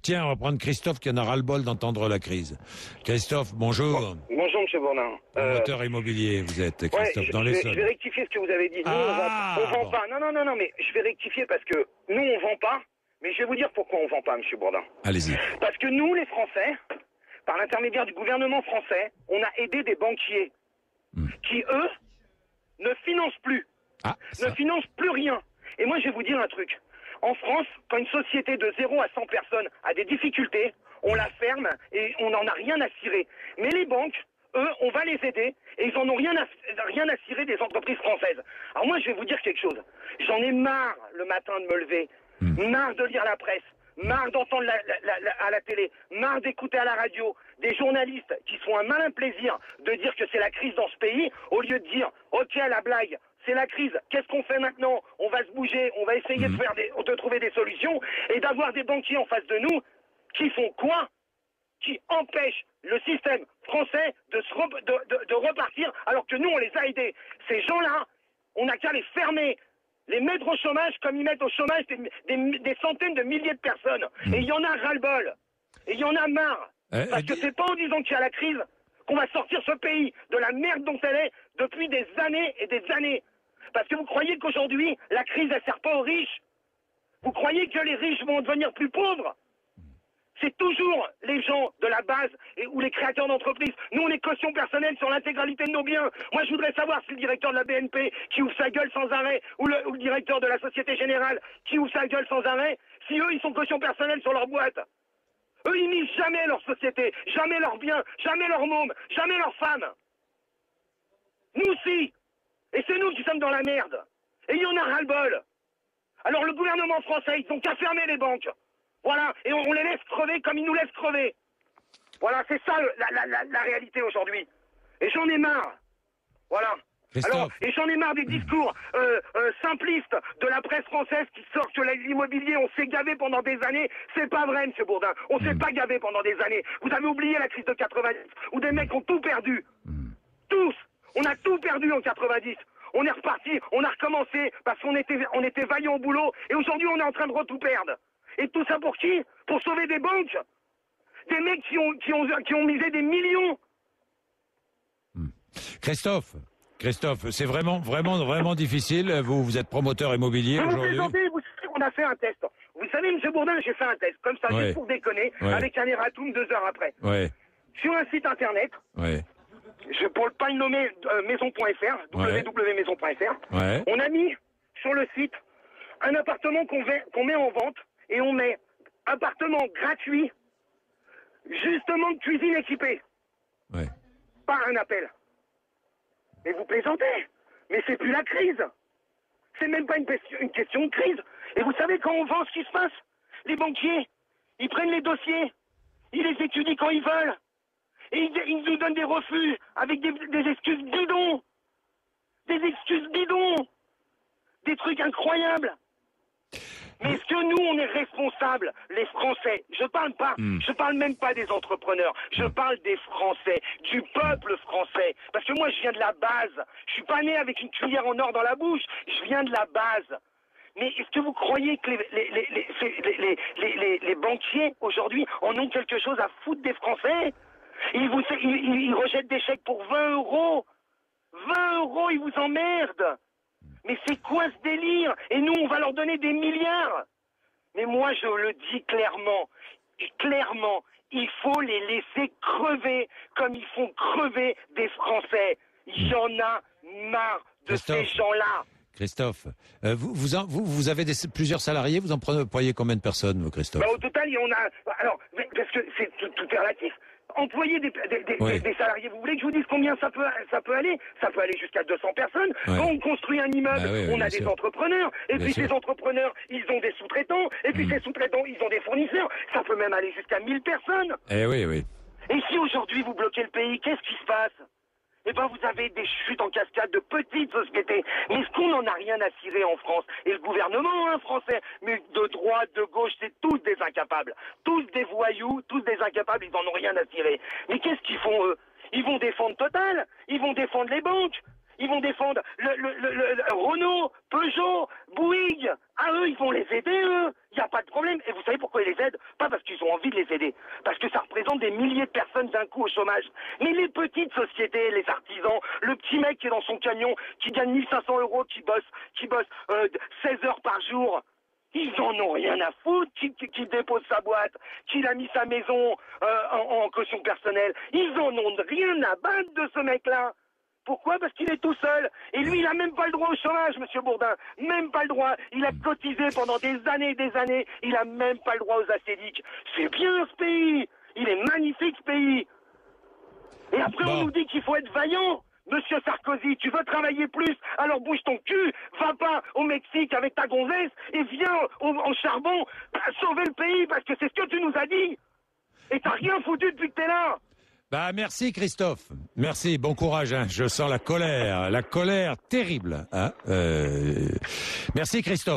Tiens, on va prendre Christophe qui en a ras-le-bol d'entendre la crise. Christophe, bonjour. Bonjour, monsieur Bourdin. Promoteur immobilier, vous êtes, Christophe, dans les je vais rectifier ce que vous avez dit. Nous, on vend pas. Non, mais je vais rectifier parce que nous, on vend pas. Mais je vais vous dire pourquoi on vend pas, monsieur Bourdin. Allez-y. Parce que nous, les Français, par l'intermédiaire du gouvernement français, on a aidé des banquiers qui, eux, ne financent plus. Ne financent plus rien. Et moi, je vais vous dire un truc. En France, quand une société de 0 à 100 personnes a des difficultés, on la ferme et on n'en a rien à cirer. Mais les banques, eux, on va les aider et ils en ont rien à cirer des entreprises françaises. Alors moi, je vais vous dire quelque chose. J'en ai marre le matin de me lever, marre de lire la presse, marre d'entendre à la télé, marre d'écouter à la radio des journalistes qui se font un malin plaisir de dire que c'est la crise dans ce pays, au lieu de dire « Ok, la blague, c'est la crise, qu'est-ce qu'on fait maintenant? On va se bouger, on va essayer de trouver des solutions et d'avoir des banquiers en face de nous qui font quoi? Qui empêchent le système français de repartir alors que nous, on les a aidés. Ces gens-là, on n'a qu'à les fermer, les mettre au chômage comme ils mettent au chômage des centaines de milliers de personnes. Et il y en a ras-le-bol. Et il y en a marre. Parce que c'est pas en disant qu'il y a la crise qu'on va sortir ce pays de la merde dont elle est depuis des années et des années. Parce que vous croyez qu'aujourd'hui, la crise, elle sert pas aux riches. Vous croyez que les riches vont devenir plus pauvres? C'est toujours les gens de la base ou les créateurs d'entreprises. Nous, on est caution personnelle sur l'intégralité de nos biens. Moi, je voudrais savoir si le directeur de la BNP qui ouvre sa gueule sans arrêt ou le directeur de la Société Générale qui ouvre sa gueule sans arrêt, si eux, ils sont caution personnelle sur leur boîte. Eux, ils misent jamais leur société, jamais leurs biens, jamais leurs mômes, jamais leurs femmes. Nous, si. Et c'est nous qui sommes dans la merde. Et il y en a ras-le-bol. Alors le gouvernement français, ils n'ont qu'à fermer les banques. Voilà, et on les laisse crever comme ils nous laissent crever. Voilà, c'est ça la réalité aujourd'hui. Et j'en ai marre. Voilà. Alors, et j'en ai marre des discours simplistes de la presse française qui sortent que l'immobilier, on s'est gavé pendant des années. C'est pas vrai, monsieur Bourdin. On s'est pas gavé pendant des années. Vous avez oublié la crise de 90, où des mecs ont tout perdu. Tous. On a tout perdu en 90. On est reparti, on a recommencé parce qu'on était vaillants au boulot. Et aujourd'hui, on est en train de tout perdre. Et tout ça pour qui? Pour sauver des banques. Des mecs qui ont misé des millions. Christophe, c'est vraiment difficile. Vous êtes promoteur immobilier aujourd'hui. Vous savez qu'on a fait un test. Vous savez, monsieur Bourdin, j'ai fait un test, comme ça, juste pour déconner, avec un erratum 2 heures après. Sur un site internet, pour ne pas le nommer, maison.fr, www.maison.fr, on a mis sur le site un appartement qu'on met en vente, et on met appartement gratuit, justement de cuisine équipée. Par un appel. Mais vous plaisantez. Mais c'est plus la crise. C'est même pas une question de crise. Et vous savez, quand on vend, ce qui se passe, les banquiers, ils prennent les dossiers, ils les étudient quand ils veulent, et ils nous donnent des refus avec des excuses bidons. Des excuses bidons. Des trucs incroyables. Mais est-ce que nous, on est responsables, les Français? Je parle même pas des entrepreneurs. Je parle des Français, du peuple français. Parce que moi, je viens de la base. Je suis pas né avec une cuillère en or dans la bouche. Je viens de la base. Mais est-ce que vous croyez que les banquiers, aujourd'hui, en ont quelque chose à foutre des Français? Ils rejettent des chèques pour 20 euros. 20 euros, ils vous emmerdent. Mais c'est quoi ce délire? Et nous, on va leur donner des milliards. Mais moi, je le dis clairement, il faut les laisser crever comme ils font crever des Français. Il y en a marre de ces gens-là. Christophe, vous avez plusieurs salariés, vous employez combien de personnes, vous, Christophe? Au total, on a... Alors, parce que tout est relatif. Employer des salariés, vous voulez que je vous dise combien ça peut aller? Ça peut aller jusqu'à 200 personnes. Quand on construit un immeuble, on a des entrepreneurs. Et puis ces entrepreneurs, ils ont des sous-traitants. Et puis ces sous-traitants, ils ont des fournisseurs. Ça peut même aller jusqu'à 1000 personnes. Et si aujourd'hui vous bloquez le pays, qu'est-ce qui se passe? Eh ben, vous avez des chutes en cascade de petites sociétés. Mais est-ce qu'on n'en a rien à cirer en France? Et le gouvernement français, mais de droite, de gauche, c'est tous des incapables. Tous des voyous, tous des incapables, ils n'en ont rien à cirer. Mais qu'est-ce qu'ils font, eux? Ils vont défendre Total, ils vont défendre les banques, ils vont défendre le Renault, Peugeot, Bouygues. Ah, eux, ils vont les aider, eux. Il n'y a pas de problème. même, et vous savez pourquoi ils les aident? Pas parce qu'ils ont envie de les aider, parce que ça représente des milliers de personnes d'un coup au chômage. Mais les petites sociétés, les artisans, le petit mec qui est dans son camion, qui gagne 1500 €, qui bosse 16 heures par jour, ils en ont rien à foutre, qui dépose sa boîte, qui a mis sa maison en caution personnelle. Ils en ont rien à battre de ce mec-là. Pourquoi? Parce qu'il est tout seul. Et lui, il a même pas le droit au chômage, monsieur Bourdin. Même pas le droit. Il a cotisé pendant des années et des années. Il a même pas le droit aux ACDIC. C'est bien ce pays. Il est magnifique ce pays. Et après, on nous dit qu'il faut être vaillant. Monsieur Sarkozy, tu veux travailler plus, alors bouge ton cul, va pas au Mexique avec ta gonzesse et viens au charbon sauver le pays, parce que c'est ce que tu nous as dit. Et t'as rien foutu depuis que t'es là. Bah merci Christophe, merci, bon courage. Hein. Je sens la colère terrible. Hein. Merci Christophe.